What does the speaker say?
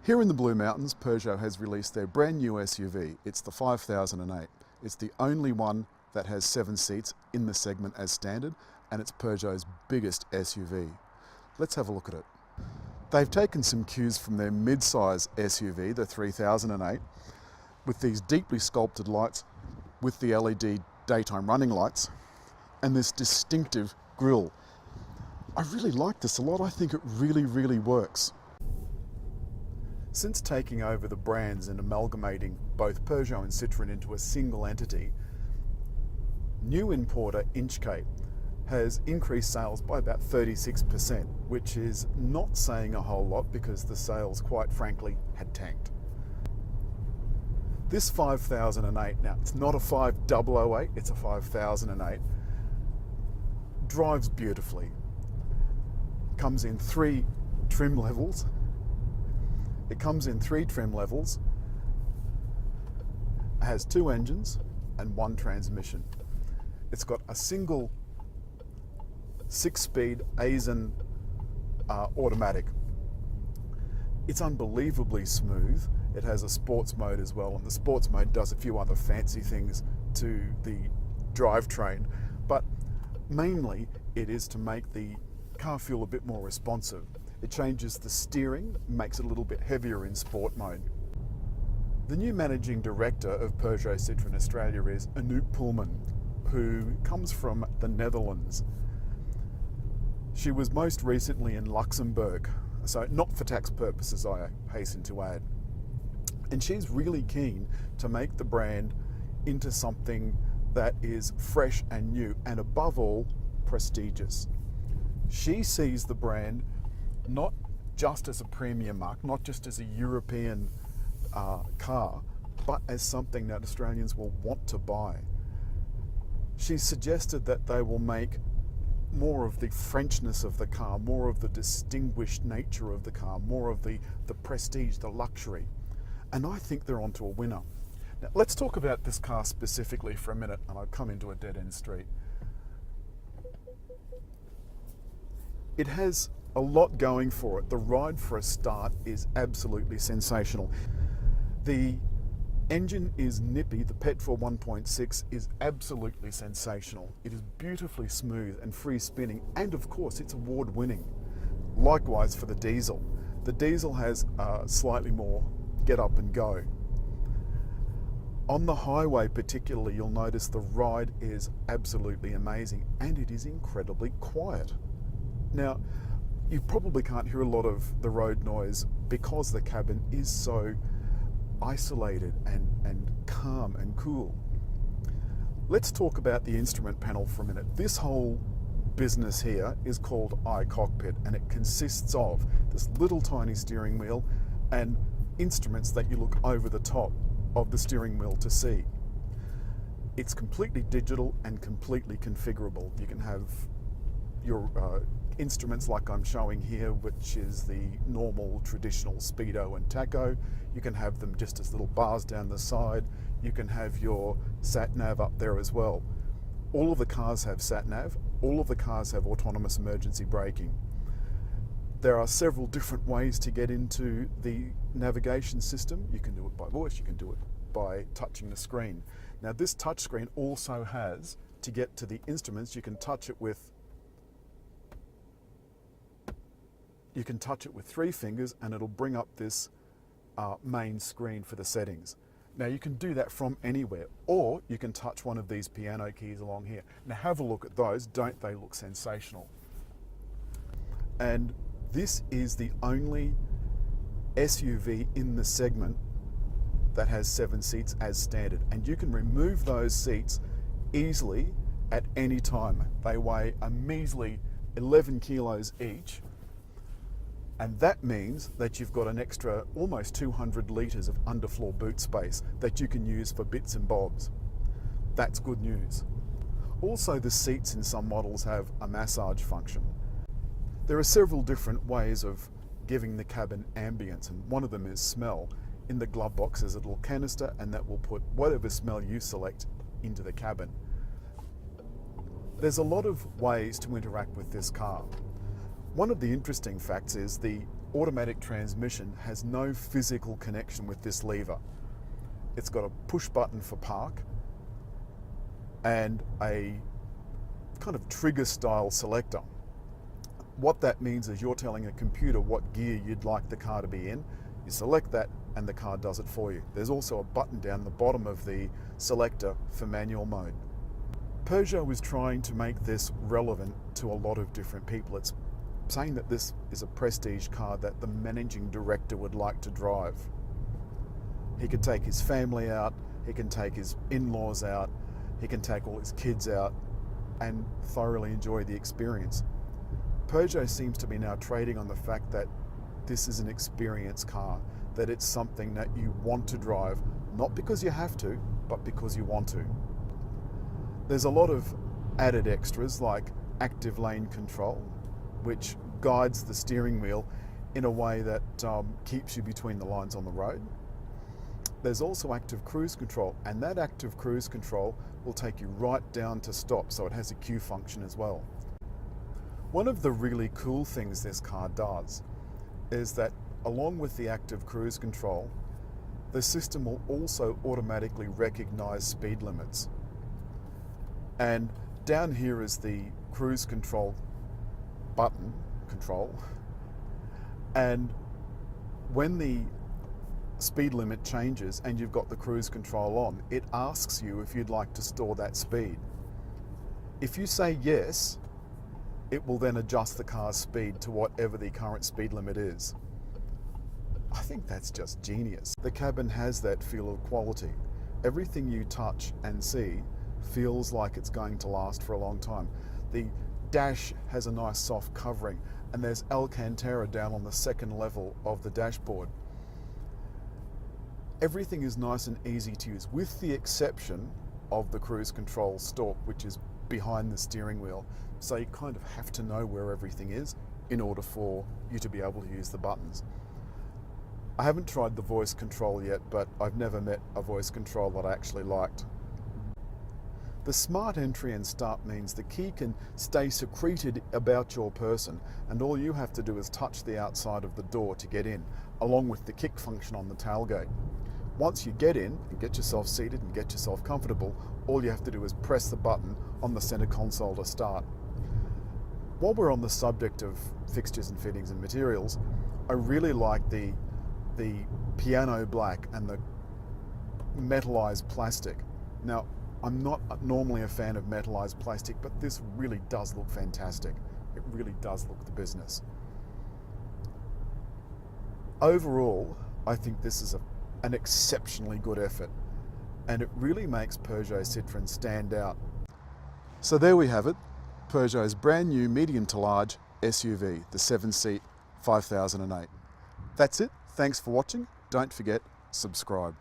Here in the Blue Mountains, Peugeot has released their brand new SUV. It's the 5008. It's the only one that has 7 seats in the segment as standard, and it's Peugeot's biggest SUV. Let's have a look at it. They've taken some cues from their mid-size SUV, the 3008, with these deeply sculpted lights with the LED daytime running lights and this distinctive grille. I really like this a lot. I think it really works. Since taking over the brands and amalgamating both Peugeot and Citroën into a single entity, new importer Inchcape has increased sales by about 36%, which is not saying a whole lot because the sales, quite frankly, had tanked. This 5008, now it's not a 5008, it's a 5008, drives beautifully. Comes in 3 trim levels. It comes in 3 trim levels, has 2 engines and 1 transmission. It's got a single 6-speed Aisin automatic. It's unbelievably smooth. It has a sports mode as well, and the sports mode does a few other fancy things to the drivetrain, but mainly it is to make the car feel a bit more responsive. It changes the steering, makes it a little bit heavier in sport mode. The new managing director of Peugeot Citroën Australia is Anouk Poelman, who comes from the Netherlands. She was most recently in Luxembourg, so not for tax purposes, I hasten to add. And she's really keen to make the brand into something that is fresh and new, and above all, prestigious. She sees the brand not just as a premium marque, not just as a European car, but as something that Australians will want to buy. She's suggested that they will make more of the Frenchness of the car, more of the distinguished nature of the car, more of the prestige, the luxury. And I think they're onto a winner. Now, let's talk about this car specifically for a minute, and I'll come into a dead-end street. It has a lot going for it. The ride for a start is absolutely sensational. The engine is nippy. The petrol 1.6 is absolutely sensational. It is beautifully smooth and free spinning, and of course it's award winning. Likewise for the diesel. The diesel has slightly more get up and go. On the highway particularly, you'll notice the ride is absolutely amazing, and it is incredibly quiet. Now, you probably can't hear a lot of the road noise because the cabin is so isolated and calm and cool. Let's talk about the instrument panel for a minute. This whole business here is called iCockpit, and it consists of this little tiny steering wheel and instruments that you look over the top of the steering wheel to see. It's completely digital and completely configurable. You can have your instruments like I'm showing here, which is the normal traditional speedo and tacho. You can have them just as little bars down the side. You can have your sat nav up there as well. All of the cars have sat nav. All of the cars have autonomous emergency braking. There are several different ways to get into the navigation system. You can do it by voice, you can do it by touching the screen. Now this touch screen also has, to get to the instruments, you can touch it with 3 fingers, and it'll bring up this main screen for the settings. Now you can do that from anywhere, or you can touch one of these piano keys along here. Now have a look at those. Don't they look sensational? And this is the only SUV in the segment that has 7 seats as standard, and you can remove those seats easily at any time. They weigh a measly 11 kilos each, and that means that you've got an extra almost 200 litres of underfloor boot space that you can use for bits and bobs. That's good news. Also, the seats in some models have a massage function. There are several different ways of giving the cabin ambience, and one of them is smell. In the glove box is a little canister, and that will put whatever smell you select into the cabin. There's a lot of ways to interact with this car. One of the interesting facts is the automatic transmission has no physical connection with this lever. It's got a push button for park and a kind of trigger style selector. What that means is you're telling a computer what gear you'd like the car to be in. You select that and the car does it for you. There's also a button down the bottom of the selector for manual mode. Peugeot is trying to make this relevant to a lot of different people. It's saying that this is a prestige car that the managing director would like to drive. He can take his family out, he can take his in-laws out, he can take all his kids out and thoroughly enjoy the experience. Peugeot seems to be now trading on the fact that this is an experience car, that it's something that you want to drive, not because you have to, but because you want to. There's a lot of added extras like active lane control, which guides the steering wheel in a way that keeps you between the lines on the road. There's also active cruise control, and that active cruise control will take you right down to stop, so it has a queue function as well. One of the really cool things this car does is that along with the active cruise control, the system will also automatically recognize speed limits. And down here is the cruise control button control, and when the speed limit changes and you've got the cruise control on, it asks you if you'd like to store that speed. If you say yes, it will then adjust the car's speed to whatever the current speed limit is. I think that's just genius. The cabin has that feel of quality. Everything you touch and see feels like it's going to last for a long time. The dash has a nice soft covering, and there's Alcantara down on the second level of the dashboard. Everything is nice and easy to use, with the exception of the cruise control stalk, which is behind the steering wheel. So you kind of have to know where everything is in order for you to be able to use the buttons. I haven't tried the voice control yet, but I've never met a voice control that I actually liked. The smart entry and start means the key can stay secreted about your person, and all you have to do is touch the outside of the door to get in, along with the kick function on the tailgate. Once you get in and get yourself seated and get yourself comfortable, all you have to do is press the button on the center console to start. While we're on the subject of fixtures and fittings and materials, I really like the piano black and the metallized plastic. Now, I'm not normally a fan of metallized plastic, but this really does look fantastic. It really does look the business. Overall, I think this is an exceptionally good effort, and it really makes Peugeot Citroën stand out. So there we have it, Peugeot's brand new medium to large SUV, the 7-seat 5008. That's it. Thanks for watching. Don't forget, subscribe.